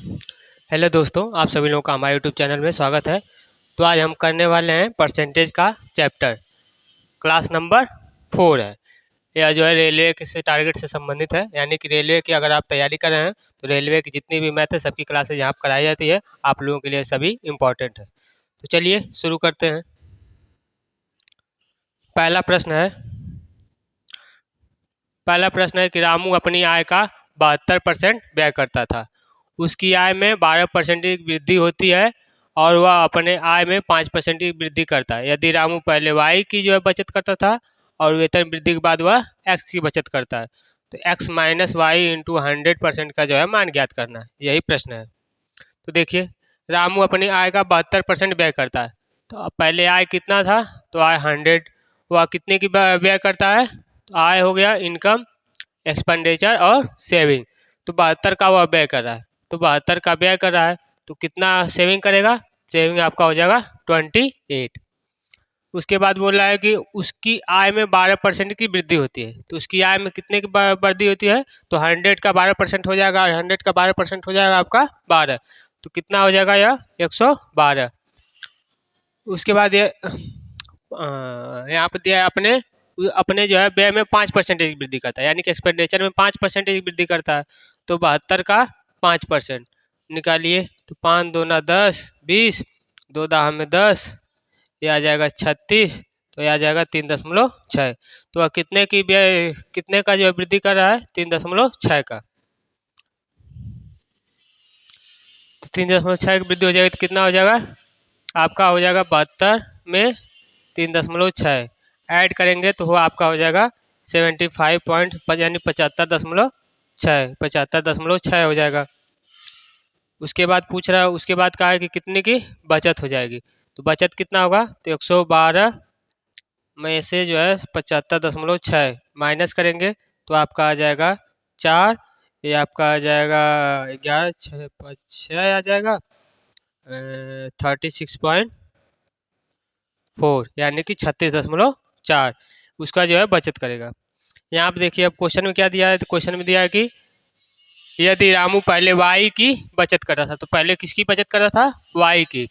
Hello दोस्तों, आप सभी लोगों का हमारे यूट्यूब चैनल में स्वागत है। तो आज हम करने वाले हैं परसेंटेज का चैप्टर। क्लास नंबर 4 है। यह जो है रेलवे के से टारगेट से संबंधित है, यानी कि रेलवे की अगर आप तैयारी कर रहे हैं तो रेलवे की जितनी भी मैथ है सबकी क्लासेज यहाँ पर कराई जाती है। आप लोगों के लिए सभी इम्पोर्टेंट है। तो चलिए शुरू करते हैं। पहला प्रश्न है पहला प्रश्न है कि रामू अपनी आय का 72% व्यय करता था। उसकी आय में 12% की वृद्धि होती है और वह अपने आय में 5% की वृद्धि करता है। यदि रामू पहले वाई की जो है बचत करता था और वेतन वृद्धि के बाद वह एक्स की बचत करता है, तो एक्स माइनस वाई इंटू 100% का जो है मान ज्ञात करना है, यही प्रश्न है। तो देखिए, रामू अपनी आय का 72% व्यय करता है। तो अब पहले आय कितना था, तो आय 100, वह कितने की व्यय करता है, तो आय हो गया इनकम, एक्सपेंडिचर और सेविंग। तो 72 का वह व्यय कर रहा है, तो 72 का व्यय कर रहा है तो कितना सेविंग करेगा, सेविंग आपका हो जाएगा 28। उसके बाद बोल रहा है कि उसकी आय में 12% की वृद्धि होती है। तो उसकी आय में कितने की वृद्धि होती है, तो 100 का 12% हो जाएगा, 100 का 12% हो जाएगा आपका 12। तो कितना हो जाएगा यह 112। उसके बाद ये यहाँ पर दिया है अपने अपने जो है व्यय में 5% की वृद्धि करता है, यानी कि एक्सपेंडिचर में 5% की वृद्धि करता है। तो 72 का 5% निकालिए, तो 5 दूना 10, 20, 2 दाह में 10, ये आ जाएगा 36, तो ये आ जाएगा 3.6। तो वह कितने की व्यय कितने का जो है वृद्धि कर रहा है, 3.6 का। तो 3.6 की वृद्धि हो जाएगी तो कितना हो जाएगा आपका, हो जाएगा 72 में 3.6 ऐड करेंगे तो वो आपका हो जाएगा 75 यानी 75.6 हो जाएगा। उसके बाद पूछ रहा है, उसके बाद कहा है कि कितने की बचत हो जाएगी। तो बचत कितना होगा, तो 112 में से जो है 75.6 माइनस करेंगे तो आपका आ जाएगा 4, ये आपका आ जाएगा 11, 6 5 6 आ जाएगा 36.4, यानी कि 36.4 उसका जो है बचत करेगा। यहाँ पे देखिए अब क्वेश्चन में क्या दिया है, तो क्वेश्चन में दिया है कि यदि रामू पहले वाई की बचत कर रहा था, तो पहले किसकी बचत कर रहा था, वाई की,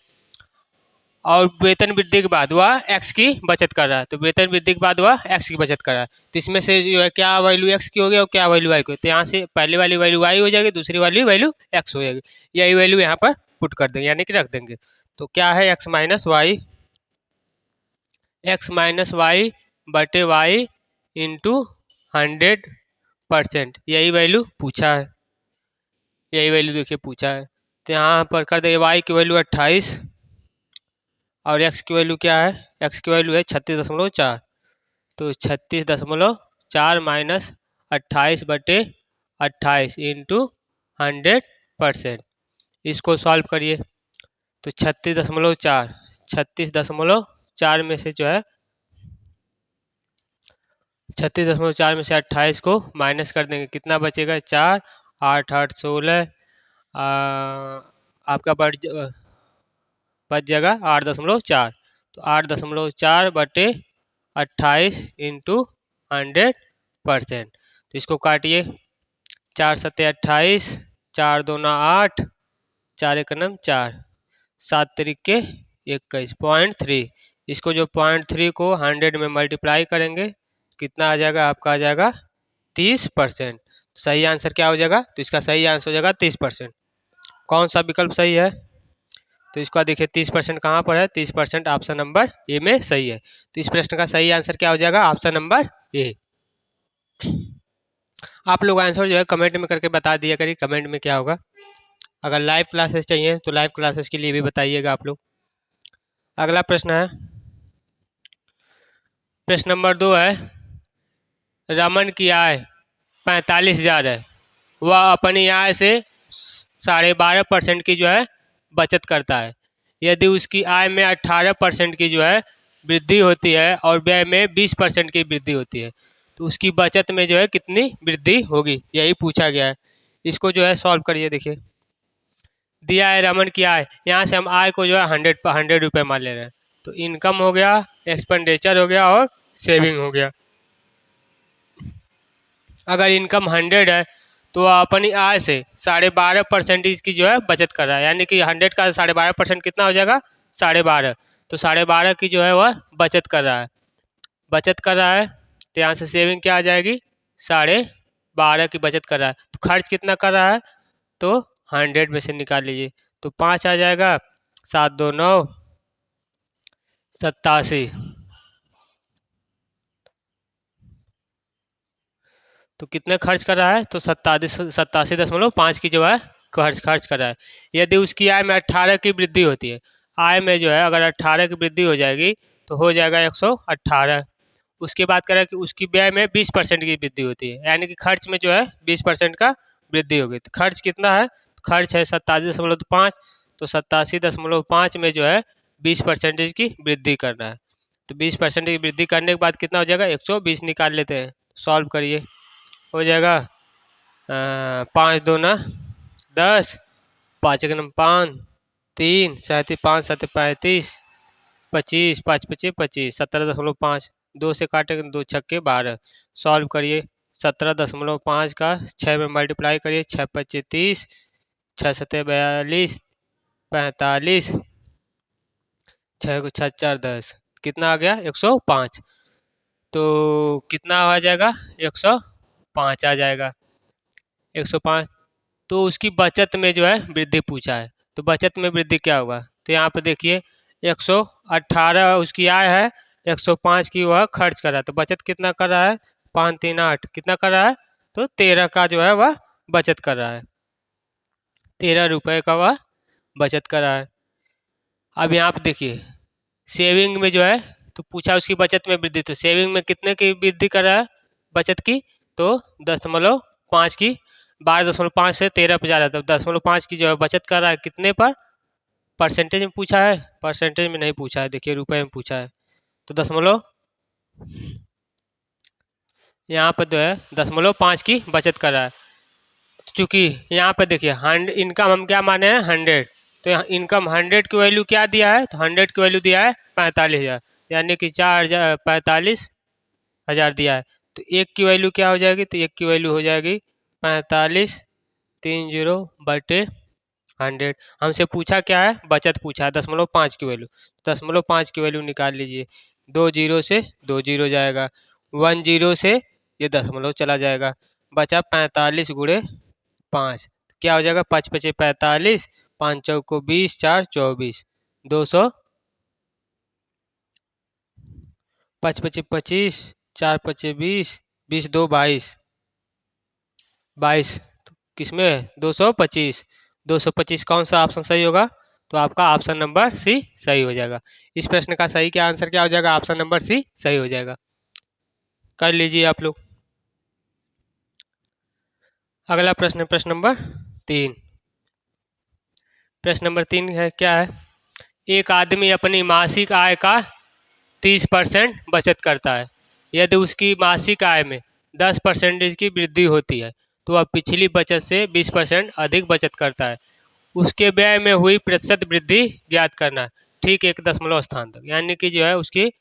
और वेतन वृद्धि के बाद वह एक्स की बचत कर रहा है। तो वेतन वृद्धि के बाद वह एक्स की बचत कर रहा है, तो इसमें से जो है क्या वैल्यू एक्स की हो गया और क्या वैल्यू वाई की, तो यहाँ से पहले वाली वैल्यू वाई हो जाएगी, दूसरी वाली वैल्यू एक्स हो जाएगी। यही वैल्यू यहाँ पर पुट कर देंगे, यानी कि रख देंगे। तो क्या है एक्स माइनस वाई बटे वाई इंटू 100%, यही वैल्यू पूछा है, यही वैल्यू देखिए पूछा है। तो यहाँ पर कर देंगे वाई की वैल्यू 28 और एक्स की वैल्यू क्या है, एक्स की वैल्यू है 36.4। तो 36.4 माइनस 28 बटे 28 इंटू 100%, इसको सॉल्व करिए। तो 36.4 में से जो है 36.4 में से 28 को माइनस कर देंगे, कितना बचेगा 4, 8 8 16, आपका बच जाएगा 8.4। तो 8.4 बटे 28 इंटू 100%, तो इसको काटिए, 4 सत्ते 28, 4 दूना 8, 4 एक नम 4, 7 तरीके 21.3। इसको जो 0.3 को 100 में मल्टीप्लाई करेंगे कितना आ जाएगा, आपका आ जाएगा 30%। सही आंसर क्या हो जाएगा, तो इसका सही आंसर हो जाएगा 30%। कौन सा विकल्प सही है, तो इसका देखिए 30% कहाँ पर है, 30% ऑप्शन नंबर ए में सही है। तो इस प्रश्न का सही आंसर क्या हो जाएगा, ऑप्शन नंबर ए। आप लोग आंसर जो है कमेंट में करके बता दिया करिए, कमेंट में क्या होगा। अगर लाइव क्लासेस चाहिए तो लाइव क्लासेस के लिए भी बताइएगा आप लोग। अगला प्रश्न है, प्रश्न नंबर 2 है, रमन की आय 45,000 है, वह अपनी आय से 12.5% की जो है बचत करता है। यदि उसकी आय में 18% की जो है वृद्धि होती है और व्यय में 20% की वृद्धि होती है, तो उसकी बचत में जो है कितनी वृद्धि होगी, यही पूछा गया है। इसको जो है सॉल्व करिए। देखिए दिया है रमन की आय, यहाँ से हम आय को जो है 100 रुपये मान ले रहे हैं। तो इनकम हो गया, एक्सपेंडिचर हो गया और सेविंग हो गया। अगर इनकम 100 है तो अपनी आय से 12.5% की जो है बचत कर रहा है, यानी कि 100 का 12.5% कितना हो जाएगा 12.5। तो 12.5 की जो है वह बचत कर रहा है, बचत कर रहा है। तो यहाँ से सेविंग क्या आ जाएगी 12.5 की बचत कर रहा है। तो खर्च कितना कर रहा है, तो 100 में से निकाल लीजिए, तो 5 आ जाएगा, 7 2 9 87। तो कितने खर्च कर रहा है, तो 87.5 की जो है खर्च कर रहा है। यदि उसकी आय में 18 की वृद्धि होती है, आय में जो है अगर 18 की वृद्धि हो जाएगी तो हो जाएगा 118। उसके बाद कह रहा है कि उसकी व्यय में 20% की वृद्धि होती है, यानी कि खर्च में जो है 20% का वृद्धि होगी। तो खर्च कितना है, खर्च है 87.5, तो 87.5 में जो है 20% की वृद्धि करना है। तो 20% की वृद्धि करने के बाद कितना हो जाएगा 120 निकाल लेते हैं, सॉल्व करिए, हो जाएगा 5 2 ना 10, 5 1 5, 3 7 5 7 35, 25 5 25 25, 17.5, 2 से काटेंगे 2 छक्के 12, सॉल्व करिए। 17.5 का 6 में मल्टीप्लाई करिए, 6 25 30, 6 7 42, 45, 6 को 6 4 10, कितना आ गया 105। तो कितना आ जाएगा 105 आ जाएगा, 105। तो उसकी बचत में जो है वृद्धि पूछा है, तो बचत में वृद्धि क्या होगा, तो यहाँ पे देखिए 118 उसकी आय है, 105 की वह खर्च कर रहा है, तो बचत कितना कर रहा है 5 3 8 कितना कर रहा है, तो 13 का जो है वह बचत कर रहा है, 13 रुपये का वह बचत कर रहा है। अब यहाँ पे देखिए सेविंग में जो है, तो पूछा उसकी बचत में वृद्धि, तो सेविंग में कितने की वृद्धि कर रहा है बचत की, तो 10.5 की, 12.5 से 13 पे जा रहा है, तो 10.5 की जो है बचत कर रहा है कितने पर, परसेंटेज में पूछा है, परसेंटेज में नहीं पूछा है, देखिए रुपए में पूछा है। तो दशमलव यहाँ पर जो है 10.5 की बचत कर रहा है। चूँकि यहाँ पर देखिए इनकम हम क्या माने हैं 100, तो यहाँ इनकम 100 की वैल्यू क्या दिया है, तो 100 की वैल्यू दिया है 45,000, यानी कि 45,000 दिया है। तो एक की वैल्यू क्या हो जाएगी, तो एक की वैल्यू हो जाएगी 45 30/100। हमसे पूछा क्या है, बचत पूछा है 10.5 की वैल्यू, 10.5 की वैल्यू निकाल लीजिए, 2 जीरो से 2 जीरो जाएगा, 1 जीरो से ये दशमलव चला जाएगा, बचा 45 गुणे 5, क्या हो जाएगा 5 पचे 45, 5 चौको 20, 4 24, 200, 5 पचे 25, 4 पचे 20, 20 2 22, 22 किसमें 225, 225 कौन सा ऑप्शन सही होगा, तो आपका ऑप्शन नंबर सी सही हो जाएगा। इस प्रश्न का सही क्या आंसर क्या हो जाएगा, ऑप्शन नंबर सी सही हो जाएगा। कर लीजिए आप लोग। अगला प्रश्न, प्रश्न नंबर 3। प्रश्न नंबर 3 है क्या है, एक आदमी अपनी मासिक आय का 30% बचत करता है। यदि उसकी मासिक आय में 10% की वृद्धि होती है तो वह पिछली बचत से 20% अधिक बचत करता है। उसके व्यय में हुई प्रतिशत वृद्धि ज्ञात करना, ठीक 1 दशमलव स्थान तक, यानी कि जो है उसकी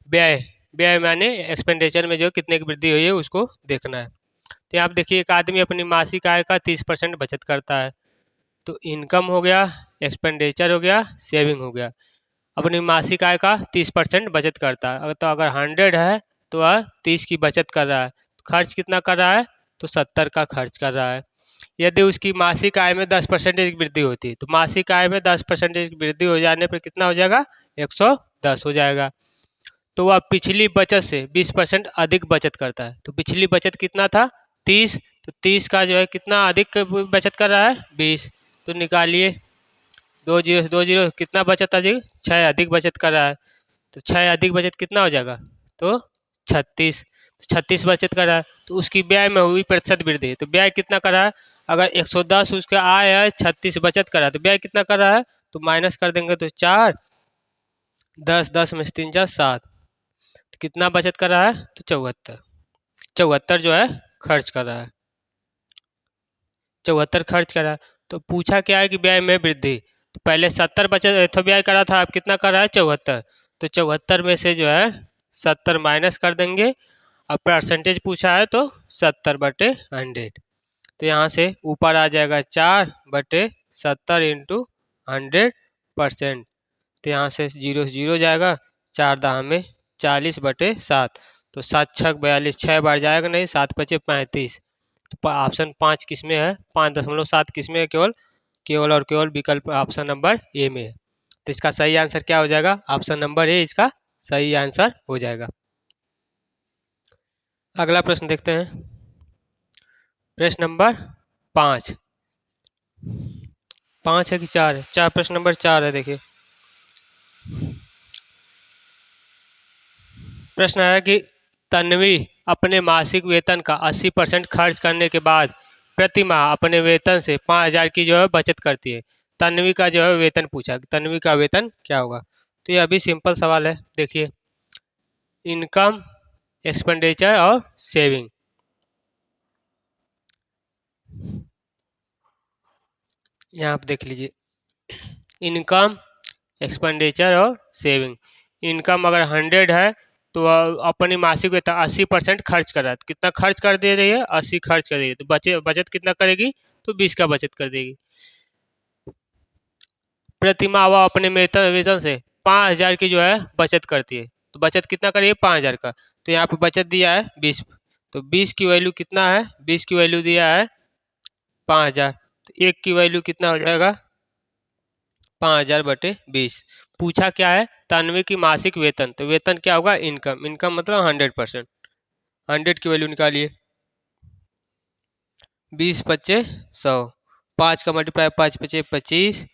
व्यय, व्यय माने एक्सपेंडिचर में जो कितने की वृद्धि हुई है उसको देखना है। तो आप देखिए एक आदमी अपनी मासिक आय का 30% बचत करता है, तो इनकम हो गया, एक्सपेंडिचर हो गया, सेविंग हो गया। अपनी मासिक आय का 30% बचत करता है, तो अगर 100 है तो वह 30 की बचत कर रहा है, तो खर्च कितना कर रहा है, तो 70 का खर्च कर रहा है। यदि उसकी मासिक आय में 10% की वृद्धि होती है, तो मासिक आय में 10% की वृद्धि हो जाने पर कितना हो जाएगा 110 हो जाएगा। तो वह पिछली बचत से 20% अधिक बचत करता है, तो पिछली बचत कितना था 30, तो 30 का जो है कितना अधिक बचत कर रहा है 20, तो निकालिए, 2 जीरो से 2 जीरो कितना बचत अधिक 6 अधिक बचत कर रहा है, तो 6 अधिक बचत कितना हो जाएगा, तो 36, 36 बचत कर रहा है। तो उसकी व्यय में हुई प्रतिशत वृद्धि, तो व्यय कितना कर रहा है, अगर 110 उसका आय है 36 बचत कर रहा है, तो व्यय कितना कर रहा है, तो माइनस कर देंगे तो 4, 10 10 में से 3 जा 7, तो कितना बचत कर रहा है, तो 74, 74 जो है खर्च कर रहा है, 74 खर्च कर रहा है। तो पूछा क्या है कि व्यय में वृद्धि, तो पहले 70 बचत तो व्यय करा था, अब कितना कर रहा है 74, तो 74 में से जो है 70 माइनस कर देंगे, अब परसेंटेज पूछा है तो 70/100, तो यहाँ से ऊपर आ जाएगा 4/70 इंटू 100%। तो यहाँ से 0 से 0 जाएगा, 4 दहा में 40/7। तो 7 छक 42, 6 बार जाएगा नहीं, 7 पचे 35। तो ऑप्शन 5 किस में है? 5.7 किस में है? केवल केवल और केवल विकल्प ऑप्शन नंबर ए में है। तो इसका सही आंसर क्या हो जाएगा? ऑप्शन नंबर ए इसका सही आंसर हो जाएगा। अगला प्रश्न देखते हैं, प्रश्न नंबर 5। 5 है कि 4 है? प्रश्न नंबर 4 है। देखिए प्रश्न है कि तन्वी अपने मासिक वेतन का 80% खर्च करने के बाद प्रति माह अपने वेतन से 5,000 की जो है बचत करती है। तन्वी का जो है वेतन पूछा, तन्वी का वेतन क्या होगा? तो ये अभी सिंपल सवाल है। देखिए इनकम, एक्सपेंडिचर और सेविंग। यहाँ आप देख लीजिए, इनकम, एक्सपेंडिचर और सेविंग। इनकम अगर 100 है तो अपनी मासिक वेतन 80% खर्च कर रहा है। तो कितना खर्च कर दे रही है? 80 खर्च कर रही है। तो बचत कितना करेगी? तो 20 का बचत कर देगी। प्रति माह वह अपने वेतन से 5,000 की जो है बचत करती है। तो बचत कितना करिए? 5,000 का। तो यहाँ पे बचत दिया है 20। तो 20 की वैल्यू कितना है? 20 की वैल्यू दिया है 5,000। तो 1 की वैल्यू कितना हो जाएगा? 5,000/20। पूछा क्या है? तन्वी की मासिक वेतन। तो वेतन क्या होगा? इनकम। इनकम मतलब 100%। 100 की वैल्यू निकालिए। 20 पच्चे 100, 5 का मल्टीप्लाई 5 पचे 25,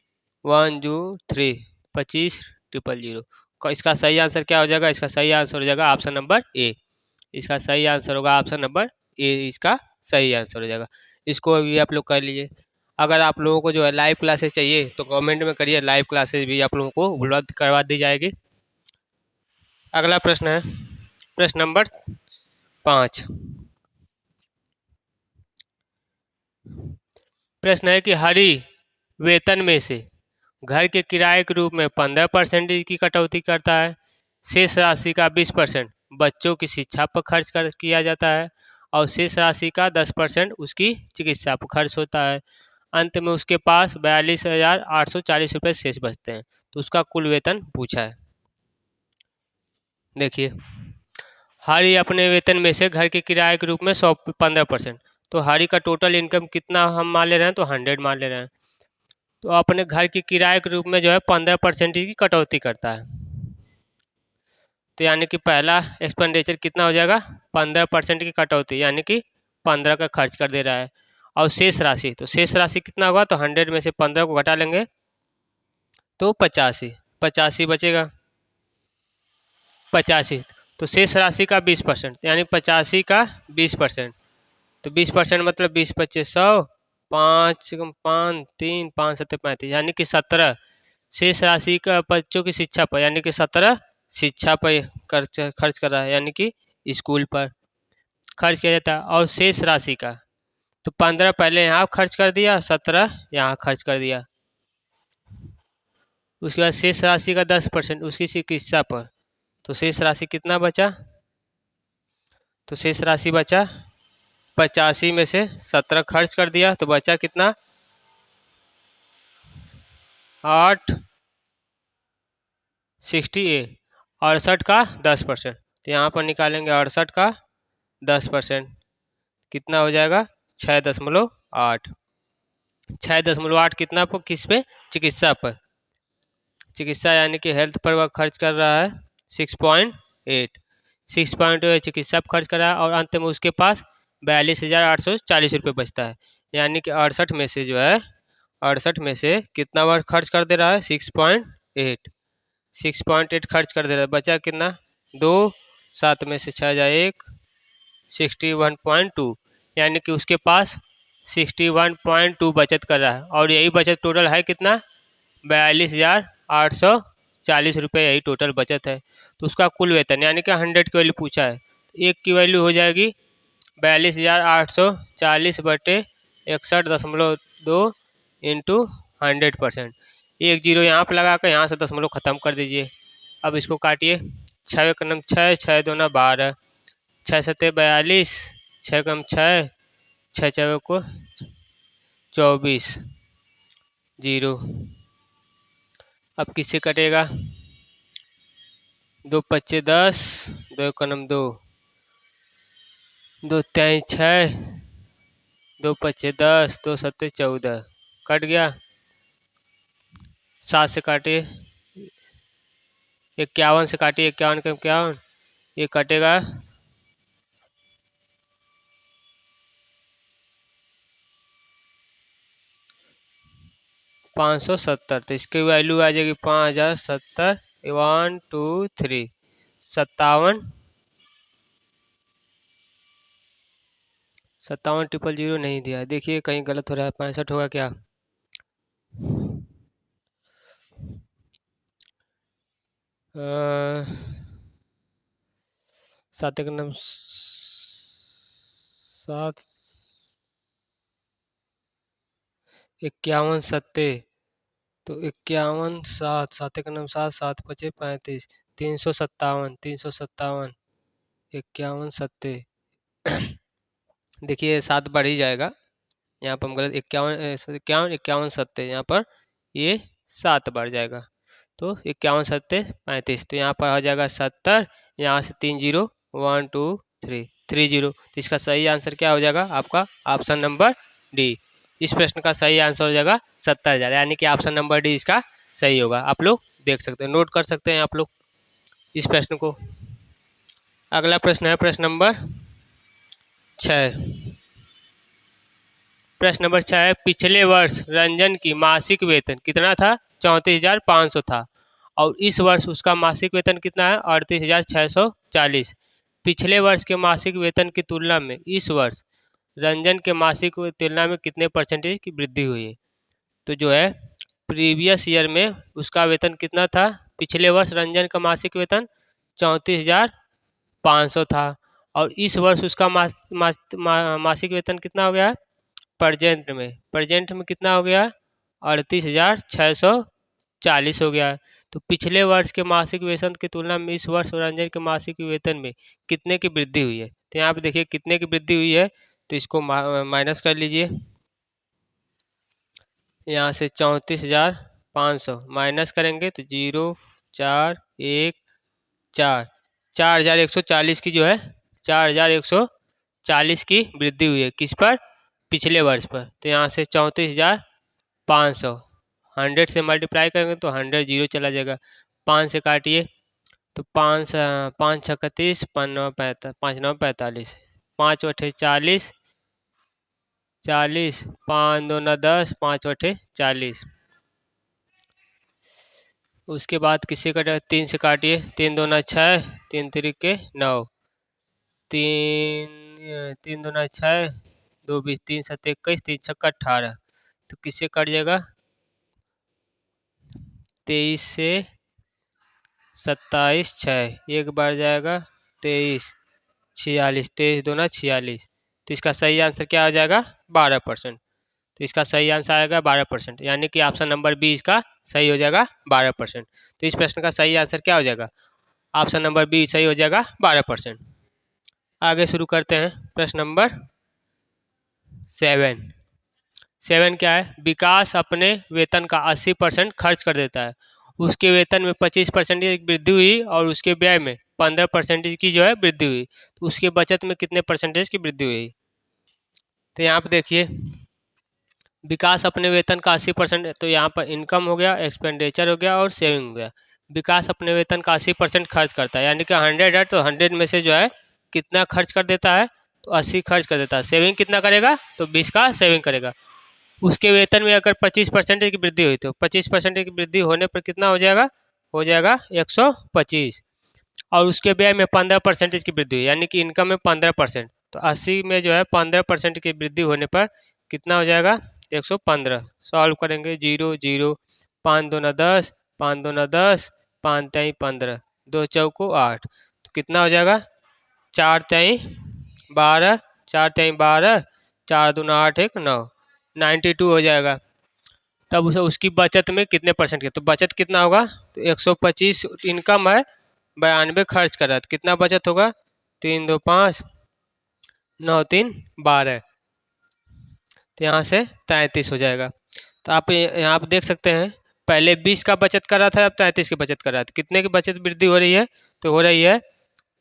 1 2 3, 25 000। इसका सही आंसर क्या हो जाएगा? इसका सही आंसर हो जाएगा ऑप्शन नंबर ए। इसका सही आंसर होगा ऑप्शन नंबर ए, इसका सही आंसर हो जाएगा। इसको अभी आप लोग कर लीजिए। अगर आप लोगों को जो है लाइव क्लासेस चाहिए तो कमेंट में करिए, लाइव क्लासेस भी आप लोगों को उपलब्ध करवा दी जाएगी। अगला प्रश्न है, प्रश्न नंबर 5। प्रश्न है कि हरी वेतन में से घर के किराए के रूप में 15% की कटौती करता है। शेष राशि का 20% बच्चों की शिक्षा पर खर्च किया जाता है और शेष राशि का 10% उसकी चिकित्सा पर खर्च होता है। अंत में उसके पास 42,840 रुपये शेष बचते हैं। तो उसका कुल वेतन पूछा है। देखिए हरी अपने वेतन में से घर के किराए के रूप में 15%। तो हरी का टोटल इनकम कितना हम मान ले रहे हैं? तो 100 मान ले रहे हैं। तो अपने घर के किराए के रूप में जो है 15% की कटौती करता है। तो यानी कि पहला एक्सपेंडिचर कितना हो जाएगा? 15% की कटौती, यानी कि 15 का खर्च कर दे रहा है। और शेष राशि, तो शेष राशि कितना होगा? तो 100 में से 15 को घटा लेंगे तो 85 बचेगा। 85, तो शेष राशि का 20%, यानी 85 का 20%। तो 20% मतलब 20 पच्चीस 100, 5 5 3 5 7 35, यानी कि 17 शेष राशि का बच्चों की शिक्षा पर, यानी कि 17 शिक्षा पर खर्च कर रहा है, यानी कि स्कूल पर खर्च किया जाता है। और शेष राशि का तो 15 पहले यहाँ खर्च कर दिया, 17 यहाँ खर्च कर दिया। उसके बाद शेष राशि का 10% उसकी चिकित्सा पर। तो शेष राशि कितना बचा? तो शेष राशि बचा 85 में से 17 खर्च कर दिया तो बचा कितना? 8 68, 68 का 10%। तो यहाँ पर निकालेंगे 68 का 10%, कितना हो जाएगा? 6.8। 6.8 कितना पर? किस पे? चिकित्सा पर। चिकित्सा यानी कि हेल्थ पर वह खर्च कर रहा है 6.8। 6.8 चिकित्सा पर खर्च कर रहा है और अंत में उसके पास 42,840 रुपये बचता है। यानी कि 68 में से जो है 68 में से कितना बार खर्च कर दे रहा है? 6.8। 6.8 खर्च कर दे रहा है। बचा कितना? 2, 7 में से 6 जाए 1, 61.2, यानी कि उसके पास 61.2 बचत कर रहा है। और यही बचत टोटल है कितना? 42,840 रुपये, यही टोटल बचत है। तो उसका कुल वेतन यानी कि 100 की वैल्यू पूछा है, तो 1 की वैल्यू हो जाएगी 42,840/61.2 इंटू 100%। 1 0 यहाँ पर लगा कर यहाँ से दशमलव खत्म कर दीजिए। अब इसको काटिए। 6 का नम 6, 6 दूना 12, 6 सत्ते 42, 6 कम 6, 6 6 को 24 0। अब किससे कटेगा? 2 पच्चे 10, 2 एकम 2, 2 तेईस 6, 2 पच्चे 10, 2 सत्ते 14, कट गया। 7 से काटिए, 51 से काटिए, 51 का 51, ये कटेगा 570। तो इसकी वैल्यू आ जाएगी 5070। 1 2 3 57 57 000 नहीं दिया, देखिए कहीं गलत हो रहा है। 65 होगा क्या? सात एक नम 7 51 सत्ते, तो 51 7, 7 एक नम 7, 7 पचे 35, 357 357, 51 सत्ते। देखिए 7 बढ़ ही जाएगा, यहाँ पर हम गलत 51 51 सत्ते, यहाँ पर ये 7 बढ़ जाएगा। तो 51 सत्ते 35, तो यहाँ पर आ जाएगा 70, यहाँ से 3 0, 1 2 3 3 0। तो इसका सही आंसर क्या हो जाएगा आपका? Option number D. इस प्रश्न का सही आंसर हो जाएगा 70,000, यानी कि ऑप्शन नंबर डी इसका सही होगा। आप लोग देख सकते हैं, नोट कर सकते हैं आप लोग इस प्रश्न को। अगला प्रश्न है प्रश्न नंबर 6। प्रश्न नंबर 6 है, पिछले वर्ष रंजन की मासिक वेतन कितना था? 34,500 था, और इस वर्ष उसका मासिक वेतन कितना है? 38,640। पिछले वर्ष के मासिक वेतन की तुलना में इस वर्ष रंजन के मासिक तुलना में कितने परसेंटेज की वृद्धि हुई है? तो जो है प्रीवियस ईयर में उसका वेतन कितना था? पिछले वर्ष रंजन का मासिक वेतन 34,500 था, और इस वर्ष उसका मासिक वेतन कितना हो गया है? प्रेजेंट में कितना हो गया? 38,640 हो गया है। तो पिछले वर्ष के मासिक वेतन की तुलना में इस वर्ष रंजन के मासिक वेतन में कितने की वृद्धि हुई है? तो यहाँ पे देखिए कितने की वृद्धि हुई है, तो इसको माइनस कर लीजिए। यहाँ से 34,500 माइनस करेंगे तो 0 4 1 4, 4,140 की जो है 4,140 की वृद्धि हुई है। किस पर? पिछले वर्ष पर। तो यहाँ से 34,500 100 से मल्टीप्लाई करेंगे तो 100 0 चला जाएगा। 5 से काटिए तो 5 5 6 31, 5 9 45, 5 अठे 40, 40, 5 2 9 10, 5 अठे 40। उसके बाद किससे कटा? 3 से काटिए, 3 2 9 6, 3 3 9, 3 2 9 6, 2 20, 3 7 21, 3 6 18। तो किससे कट जाएगा? 23 से 27 6, एक बार जाएगा 23 46, 23 2 9 46। तो इसका सही आंसर क्या आ जाएगा? 12%। तो इसका सही आंसर आएगा 12%, यानी कि ऑप्शन नंबर बी इसका सही हो जाएगा 12%। तो इस प्रश्न का सही आंसर क्या हो जाएगा? ऑप्शन नंबर बी सही हो जाएगा 12%। आगे शुरू करते हैं प्रश्न नंबर 7। 7 क्या है? विकास अपने वेतन का 80% खर्च कर देता है, उसके वेतन में 25% वृद्धि हुई और उसके व्यय में 15% की जो है वृद्धि हुई, तो उसके बचत में कितने परसेंटेज की वृद्धि हुई? तो यहाँ पर देखिए विकास अपने वेतन का 80%, तो यहाँ पर इनकम हो गया, एक्सपेंडिचर हो गया और सेविंग हो गया। विकास अपने वेतन का 80% खर्च करता है, यानी कि 100 है तो 100 में से जो है कितना खर्च कर देता है? तो 80 खर्च कर देता है। सेविंग कितना करेगा? तो 20 का सेविंग करेगा। उसके वेतन में अगर 25% की वृद्धि हुई तो 25% की वृद्धि होने पर कितना हो जाएगा? हो जाएगा 125। और उसके व्यय में 15% की वृद्धि हुई, यानी कि इनकम में 15%, तो 80 में जो है 15% की वृद्धि होने पर कितना हो जाएगा? 115। सॉल्व करेंगे 0 0, 5 2 9 10, 5 2 9 10, 5 3 15, 2 चौको 8। तो कितना हो जाएगा? 4 3 12, 4 3 12, 4 2 8 1 9, 92 हो जाएगा। तब उसे उसकी बचत में कितने परसेंट के? तो बचत कितना होगा? तो 125 इनकम है, 92 खर्च कर रहा है, तो कितना बचत होगा? 3 2 5, 9 3 12। तो यहाँ से 33 हो जाएगा। तो आप यहाँ आप देख सकते हैं, पहले 20 का बचत कर रहा था, अब 33 की बचत कर रहा था। कितने की बचत वृद्धि हो रही है? तो हो रही है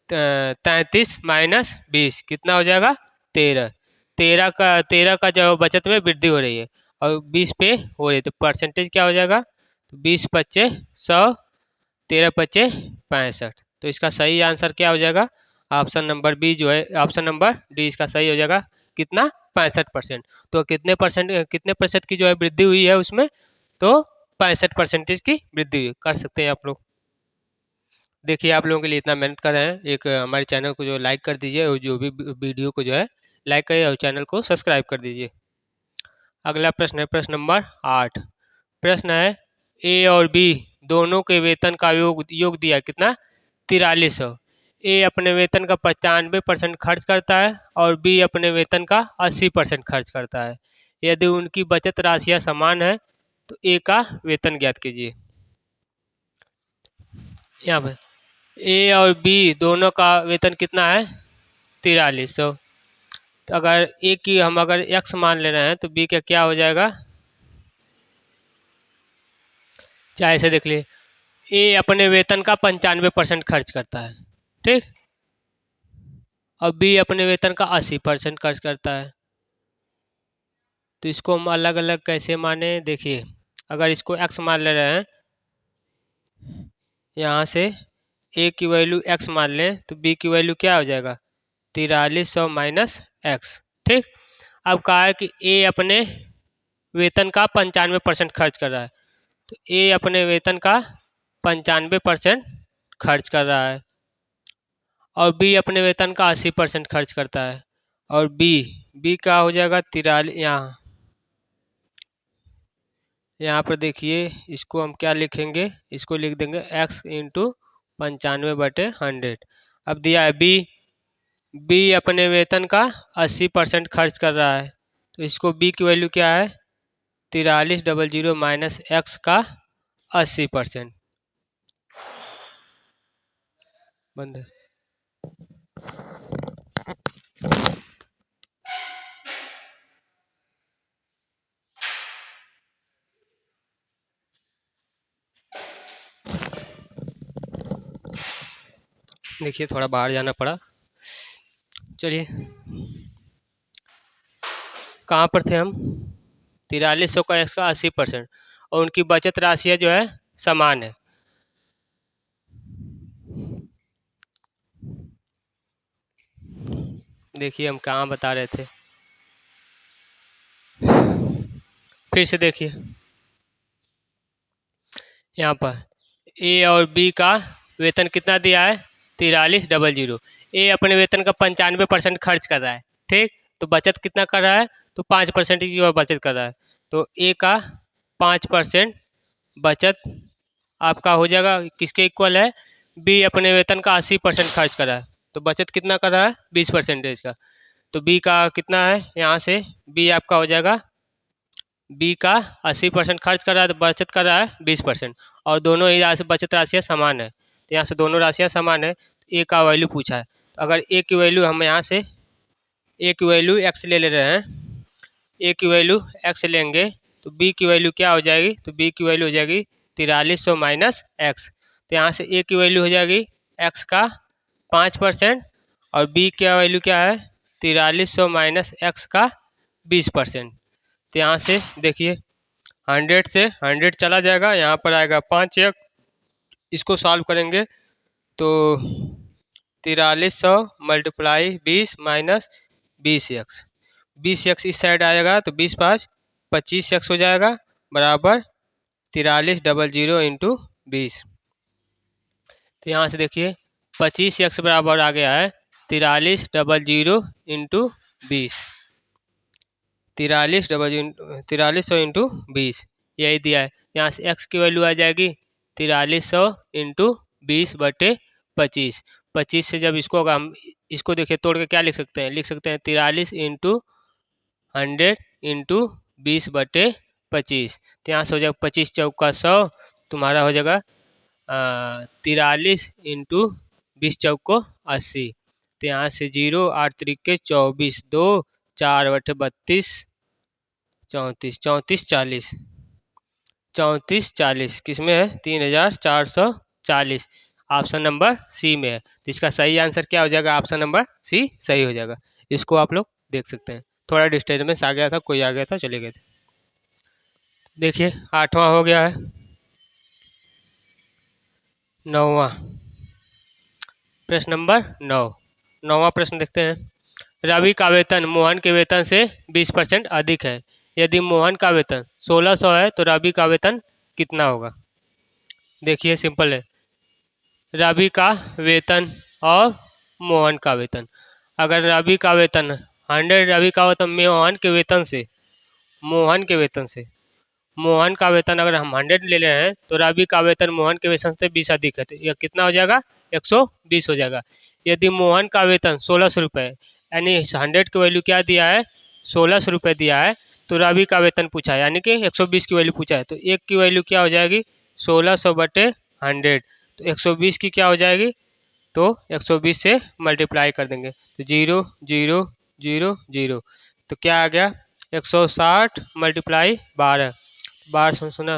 33 माइनस 20 कितना हो जाएगा? 13। 13 का जो बचत में वृद्धि हो रही है और 20 पे हो रही है, तो परसेंटेज क्या हो जाएगा? तो 20 पच्चे 100, 13 पच्चे 65। तो इसका सही आंसर क्या हो जाएगा? ऑप्शन नंबर बी जो है, ऑप्शन नंबर डी इसका सही हो जाएगा। कितना? 65%। तो कितने प्रतिशत की जो है वृद्धि हुई है उसमें? तो 65% की वृद्धि हुई। कर सकते हैं आप लोग। देखिए आप लोगों के लिए इतना मेहनत कर रहे हैं, एक हमारे चैनल को जो लाइक कर दीजिए और जो भी वीडियो को जो है लाइक करिए और चैनल को सब्सक्राइब कर दीजिए। अगला प्रश्न है प्रश्न नंबर 8। प्रश्न है ए और बी दोनों के वेतन का योग दिया कितना? 4300। ए अपने वेतन का 95% खर्च करता है और बी अपने वेतन का 80% खर्च करता है। यदि उनकी बचत राशियाँ समान है तो ए का वेतन ज्ञात कीजिए। यहाँ पर ए और बी दोनों का वेतन कितना है? 4300। तो अगर ए की हम अगर एक्स मान ले रहे हैं तो बी का क्या हो जाएगा? चाहे ऐसे देख लिए, ए अपने वेतन का 95% खर्च करता है, ठीक, और बी अपने वेतन का 80% खर्च करता है। तो इसको हम अलग अलग कैसे माने? देखिए अगर इसको एक्स मान ले रहे हैं, यहाँ से ए की वैल्यू एक्स मान लें तो बी की वैल्यू क्या हो जाएगा? 4300 माइनस एक्स, ठीक। अब कहा है कि ए अपने वेतन का 95% खर्च कर रहा है, तो ए अपने वेतन का 95% खर्च कर रहा है और बी अपने वेतन का 80% खर्च करता है। और बी का हो जाएगा 43। यहाँ पर देखिए इसको हम क्या लिखेंगे? इसको लिख देंगे x इंटू 95/100। अब दिया है बी अपने वेतन का 80% खर्च कर रहा है, तो इसको बी की वैल्यू क्या है? 4300 माइनस एक्स का 80%। बंद है। देखिए थोड़ा बाहर जाना पड़ा। चलिए कहाँ पर थे हम? 4300 का एक्स का 80% और उनकी बचत राशियाँ जो है समान है। देखिए हम कहाँ बता रहे थे, फिर से देखिए यहाँ पर ए और बी का वेतन कितना दिया है? 4300। ए अपने वेतन का 95% खर्च कर रहा है, ठीक, तो बचत कितना कर रहा है? तो 5% की और बचत कर रहा है। तो ए का 5% बचत आपका हो जाएगा किसके इक्वल है? बी अपने वेतन का 80% खर्च कर रहा है, तो बचत कितना कर रहा है? 20% का। तो बी का कितना है? यहाँ से बी आपका हो जाएगा, बी का 80% खर्च कर रहा है तो बचत कर रहा है 20%, और दोनों ही राशि बचत राशियाँ समान है, तो यहाँ से दोनों राशियाँ समान है। तो ए का वैल्यू पूछा है, तो अगर ए की वैल्यू हम यहाँ से ए की वैल्यू एक्स ले रहे हैं, ए की वैल्यू एक्स लेंगे तो बी की वैल्यू क्या हो जाएगी? तो बी की वैल्यू हो जाएगी 4300 माइनस एक्स। तो यहाँ से ए की वैल्यू हो जाएगी एक्स का 5% और बी का वैल्यू क्या है? 4300 माइनस एक्स का 20%। तो यहाँ से देखिए 100 से 100 चला जाएगा, यहाँ पर आएगा 5 इसको सॉल्व करेंगे तो 4300 मल्टीप्लाई 20 माइनस 20x, 20x इस साइड आएगा तो 20×5 25x हो जाएगा बराबर 4300 इंटू 20। तो यहाँ से देखिए 25x बराबर आ गया है 4300 इंटू 20, 4300 इंटू 20 यही दिया है। यहाँ से x की वैल्यू आ जाएगी 4300 इंटू 20/25। 25 से जब इसको हम इसको देखिए तोड़ के क्या लिख सकते हैं? लिख सकते हैं 43 इंटू 100 इंटू 20/25। तो यहाँ से हो जाएगा 25 चौका 100, तुम्हारा हो जाएगा 43 इंटू 20 चौको 80। तो यहाँ से 0 8 3 के 24, 2 4/32 34, 34, 40, 34, 40 किस में है? 3440 ऑप्शन नंबर सी में है। तो इसका सही आंसर क्या हो जाएगा? ऑप्शन नंबर सी सही हो जाएगा। इसको आप लोग देख सकते हैं। थोड़ा डिस्टर्बेंस आ गया था, कोई आ गया था, चले गए थे। देखिए 8वां हो गया है। 9वां प्रश्न नंबर 9। 9वां प्रश्न देखते हैं। रवि का वेतन मोहन के वेतन से 20% अधिक है। यदि मोहन का वेतन 1600 है तो रवि का वेतन कितना होगा? देखिए सिंपल है। रवि का वेतन और मोहन का वेतन, अगर रवि का वेतन 100 रवि का वेतन मोहन के वेतन से, मोहन के वेतन से, मोहन का वेतन अगर हम 100 ले रहे हैं तो रवि का वेतन मोहन के वेतन से 20 अधिक है, तो यह कितना हो जाएगा? 120 हो जाएगा। यदि मोहन का वेतन 1600 रुपये, यानी 100 की वैल्यू क्या दिया है? 1600 रुपये दिया है, तो रवि का वेतन पूछा है, यानी कि 120 की वैल्यू पूछा है, तो एक की वैल्यू क्या हो जाएगी? 1600 बटे 100, तो 120 की क्या हो जाएगी? तो 120 से मल्टीप्लाई कर देंगे, तो 0 0 0 0, तो क्या आ गया? 160 मल्टीप्लाई 12, 12 सुना,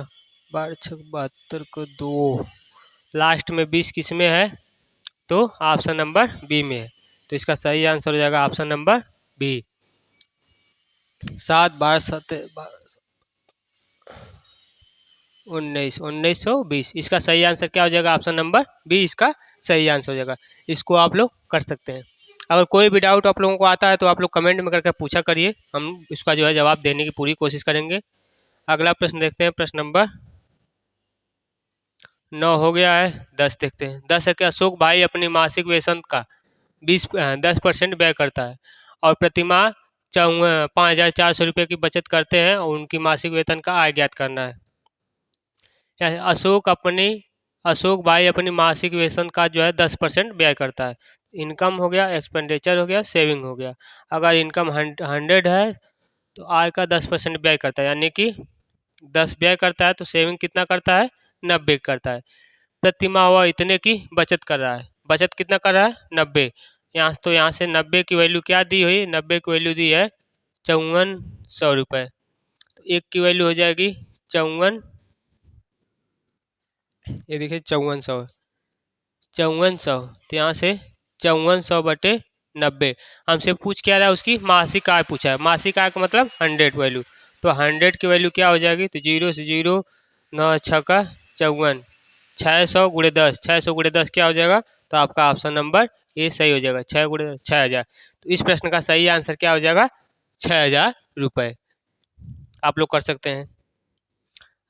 12 छक 72 को 2, लास्ट में 20 किस में है? तो ऑप्शन नंबर बी में है। तो इसका सही आंसर हो जाएगा ऑप्शन नंबर बी। 7 12 7 19, 1920, इसका सही आंसर क्या हो जाएगा? ऑप्शन नंबर बी इसका सही आंसर हो जाएगा। इसको आप लोग कर सकते हैं। अगर कोई भी डाउट आप लोगों को आता है तो आप लोग कमेंट में करके पूछा करिए, हम इसका जो है जवाब देने की पूरी कोशिश करेंगे। अगला प्रश्न देखते हैं। प्रश्न नंबर 9 हो गया है। 10 देखते हैं। 10 है कि अशोक भाई अपनी मासिक वेतन का 10% व्यय करता है और प्रतिमाह 5400 रुपये की बचत करते हैं और उनकी मासिक वेतन का आय ज्ञात करना है। अशोक भाई अपनी मासिक वेतन का जो है 10% व्यय करता है। इनकम हो गया, एक्सपेंडिचर हो गया, सेविंग हो गया। अगर इनकम 100 है तो आय का 10% व्यय करता है, यानी कि 10 व्यय करता है तो सेविंग कितना करता है? 90 करता है। प्रति माह वह इतने की बचत कर रहा है। बचत कितना कर रहा है? 90। यहाँ से 90 की वैल्यू क्या दी हुई? 90 की वैल्यू दी है 5400 रुपये। तो एक की वैल्यू हो जाएगी 54, ये देखिए 5400, 5400, तो यहाँ से 5400 बटे 90। हमसे पूछ क्या रहा है? उसकी मासिक आय पूछा है। मासिक आय का मतलब 100 वैल्यू, तो 100 की वैल्यू क्या हो जाएगी? तो 0 से 0, 9 छक्का 54, 600 गुणे 10, 600 गुणे 10 क्या हो जाएगा? तो आपका ऑप्शन नंबर ए सही हो जाएगा। 6 गुणे 10 6000। तो इस प्रश्न का सही आंसर क्या हो जाएगा? 6000 रुपये। आप लोग कर सकते हैं।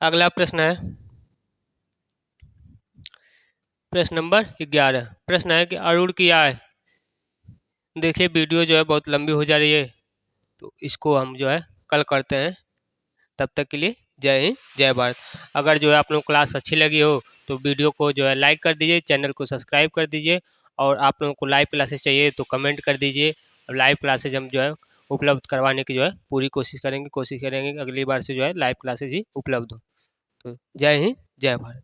अगला प्रश्न है प्रश्न नंबर 11। प्रश्न है कि अरुण की आय, देखिए वीडियो जो है बहुत लंबी हो जा रही है, तो इसको हम जो है कल करते हैं। तब तक के लिए जय हिंद, जय भारत। अगर जो है आप लोग क्लास अच्छी लगी हो तो वीडियो को जो है लाइक कर दीजिए, चैनल को सब्सक्राइब कर दीजिए, और आप लोगों को लाइव क्लासेस चाहिए तो कमेंट कर दीजिए। और लाइव क्लासेज हम जो है उपलब्ध करवाने की जो है पूरी कोशिश करेंगे। अगली बार से जो है लाइव क्लासेज ही उपलब्ध हो। तो जय हिंद, जय भारत।